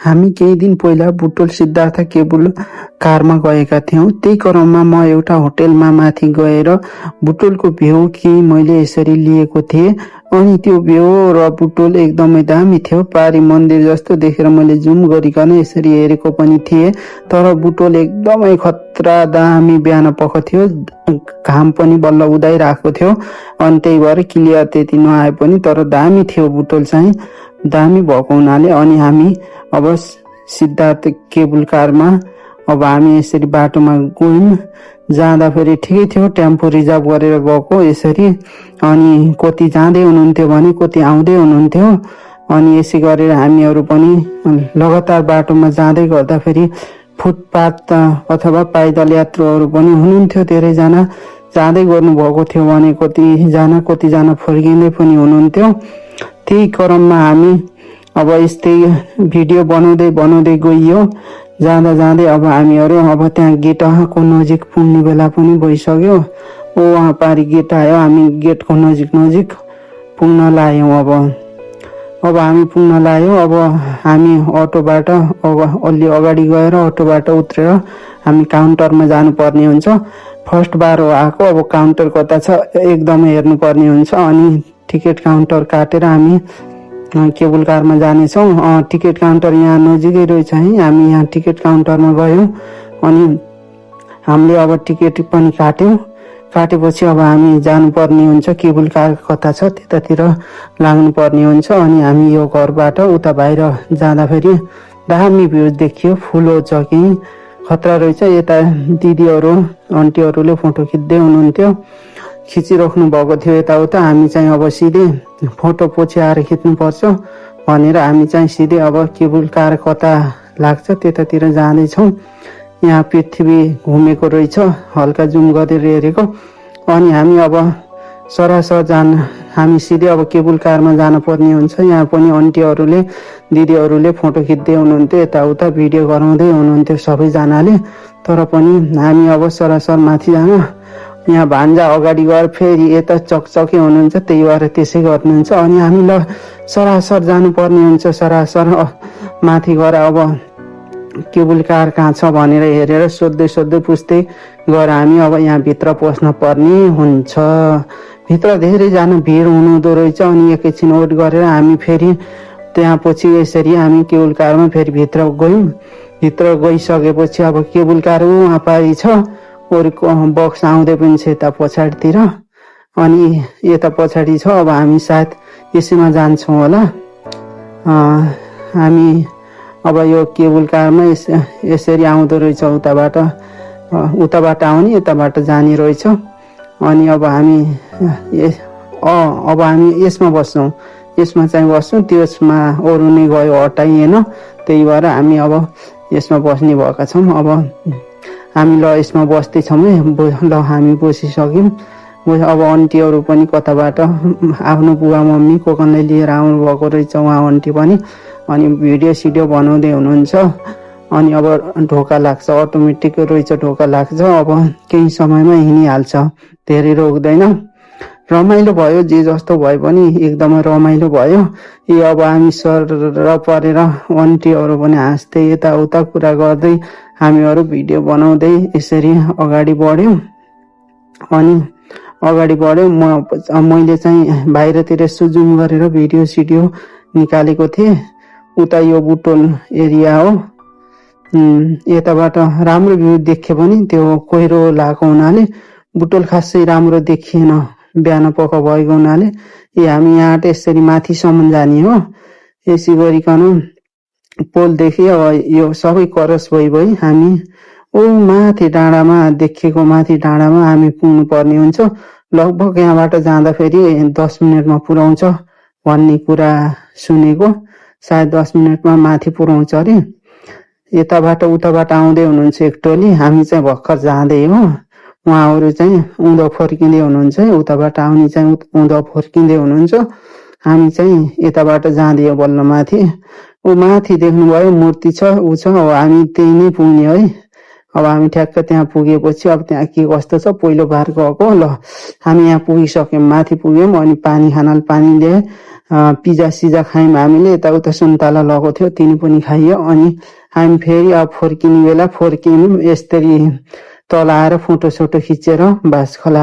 हामी केही दिन पहिला बुटोल सिद्धार्थ केबुल कारमा गएका थियौं। त्यही क्रममा म एउटा होटेलमा माथि गएर बुटोलको भ्यू कि मैले यसरी लिएको थिएँ। अनि त्यो भ्यू र बुटोल एकदमै दामी थियो। पारी मन्दिर जस्तो देखेर मैले जुम गरिकन यसरी हेरेको पनि थिएँ। तर बुटोल एकदमै खतरा दामी बिहान पख थियो, घाम पनि बल्ल उदाइरहेको थियो। अनि त्यही भएर क्लियर त्यति नआए पनि तर दामी थियो बुटोल चाहिँ, दामी भएको हुनाले। अनि हामी अब सिद्धार्थ केबुल कारमा अब हामी यसरी बाटोमा गयौं। जाँदा फेरि ठिकै थियो, टेम्पो रिजर्भ गरेर गएको यसरी। अनि कति जाँदै हुनुहुन्थ्यो भने कति आउँदै हुनुहुन्थ्यो। अनि यसै गरेर हामीहरू पनि लगातार बाटोमा जाँदै गर्दा फेरि फुटपाथ अथवा पैदल यात्रुहरू पनि हुनुहुन्थ्यो, धेरैजना जाँदै गर्नु भएको थियो भने कतिजना फर्किँदै पनि हुनुहुन्थ्यो। त्यही क्रममा हामी अब यस्तै भिडियो बनाउँदै गइयो। जाँदा जाँदै अब हामीहरू अब त्यहाँ गेटको नजिक पुग्ने बेला पनि भइसक्यो। वहाँ पारी गेट आयो, हामी गेटको नजिक पुग्न लाग्यौं। अब हामी पुग्न लाग्यौं। अब हामी अटोबाट अलि अगाडि गएर अटोबाट उत्रेर हामी काउन्टरमा जानु पर्ने हुन्छ। फर्स्ट बार हो आएको, अब काउन्टर कता छ एकदमै हेर्नु पर्ने हुन्छ। अनि टिकट काउन्टर काटेर हामी केबुल कारमा जानेछौँ। टिकट काउन्टर यहाँ नजिकै रहेछ है। हामी यहाँ टिकट काउन्टरमा गयौँ अनि हामीले अब टिकट पनि काटेपछि अब हामी जानुपर्ने हुन्छ। केबुल कार कता छ त्यतातिर लाग्नु पर्ने हुन्छ। अनि हामी यो घरबाट उता बाहिर जाँदाखेरि दामी भ्यू देखियो, फुलो छ कि खतरा रहेछ। यता दिदीहरू आन्टीहरूले फोटो खिच्दै हुनुहुन्थ्यो, खिचिराख्नु भएको थियो यताउता। हामी चाहिँ अब सिधै फोटो पोछ्याएर खिच्नुपर्छ भनेर हामी चाहिँ सिधै अब केबुल कार कता लाग्छ त्यतातिर जाँदैछौँ। यहाँ पृथ्वी घुमेको रहेछ, हल्का जुम गरेर हेरेको। अनि हामी अब सरासर हामी सिधै अब केबुल कारमा जान पर्ने हुन्छ। यहाँ पनि आन्टीहरूले दिदीहरूले फोटो खिच्दै हुनुहुन्थ्यो, यताउता भिडियो गराउँदै हुनुहुन्थ्यो सबैजनाले। तर पनि हामी अब सरासर माथि जान, यहाँ भान्जा अगाडि गएर फेरि यता चकचके हुनुहुन्छ, त्यही भएर त्यसै गर्नुहुन्छ। अनि हामी ल सरासर जानुपर्ने हुन्छ। सरासर माथि गएर अब केबुल कार कहाँ छ भनेर हेरेर सोध्दै पुछ्दै गएर हामी अब यहाँ भित्र पस्न पर्ने हुन्छ। भित्र धेरैजना भिड हुनुहुँदो रहेछ। अनि एकैछिन वेट गरेर हामी फेरि त्यहाँ पछि यसरी हामी केबुल कारमा फेरि भित्र गयौँ। भित्र गइसकेपछि अब केबुल कार उहाँ पारि छ, अरूको बक्स आउँदै पनि छ यता पछाडितिर। अनि यता पछाडि छ। अब हामी सायद यसैमा जान्छौँ होला। हामी अब यो केबुल कारमा यसरी आउँदो रहेछ, उताबाट आउने यताबाट जाने रहेछ। अनि अब हामी यसमा बस्छौँ, यसमा चाहिँ बस्छौँ। त्यसमा अरू नै गयो हटाइएन, त्यही भएर हामी अब यसमा बस्ने भएका छौँ। अब हामी ल यसमा बस्दैछौँ है। ल हामी बसिसक्यौँ। अब आन्टीहरू पनि कताबाट आफ्नो बुवा मम्मी कोकनलाई लिएर आउनु भएको रहेछ उहाँ आन्टी पनि। अनि भिडियो सिडियो बनाउँदै हुनुहुन्छ। अनि अब ढोका लाग्छ, अटोमेटिक रहेछ ढोका लाग्छ। अब केही समयमा हिँडिहाल्छ, धेरै रोक्दैन। रमाइलो भयो, जे जस्तो भए पनि एकदमै रमाइलो भयो। अब हामी सर र परेर आन्टीहरू पनि हाँस्दै यताउता कुरा गर्दै हामीहरू भिडियो बनाउँदै यसरी अगाडि बढ्यौँ। अनि अगाडि बढ्यौँ। मैले चाहिँ बाहिरतिर सुजुम गरेर भिडियो सिडियो निकालेको थिएँ। उता यो बुटोल एरिया हो। यताबाट राम्रो भ्यू देख्यो पनि त्यो कोइरो लागेको हुनाले बुटोल खासै राम्रो देखिएन, बिहान पख भएको हुनाले। हामी यहाँ यसरी माथिसम्म जाने हो। यसै गरिकन पोलदेखि अब यो सबै क्रस भई हामी माथि डाँडामा देखेको माथि डाँडामा हामी पुग्नु पर्ने हुन्छ। लगभग यहाँबाट जाँदा फेरि 10 मिनटमा पुर्याउँछ भन्ने कुरा सुनेको। सायद 10 मिनटमा माथि पुर्याउँछ अरे। यताबाट उताबाट आउँदै हुनुहुन्छ एक टोली, हामी चाहिँ भर्खर जाँदै हो। उहाँहरू चाहिँ उँधो फर्किँदै हुनुहुन्छ, उताबाट आउने चाहिँ उँधो फर्किँदै हुनुहुन्छ। हामी चाहिँ यताबाट जाँदै हो बल्ल माथि। माथि देख्नुभयो मूर्ति छ, ऊ छ। अब हामी त्यही नै पुग्ने है। अब हामी ठ्याक्क त्यहाँ पुगेपछि अब त्यहाँ के कस्तो छ पहिलो बार गएको। ल हामी यहाँ पुगिसक्यौँ, माथि पुग्यौँ। अनि पानी खानाले पानी ल्याए। पिज्जा सिजा खायौँ हामीले। यताउता सुन्तला लगेको थियो तिनी पनि खाइयो। अनि हामी फेरि अब फर्किने बेला फर्कियौँ। यसरी तल आएर फोटो सोटो खिचेर बास खोला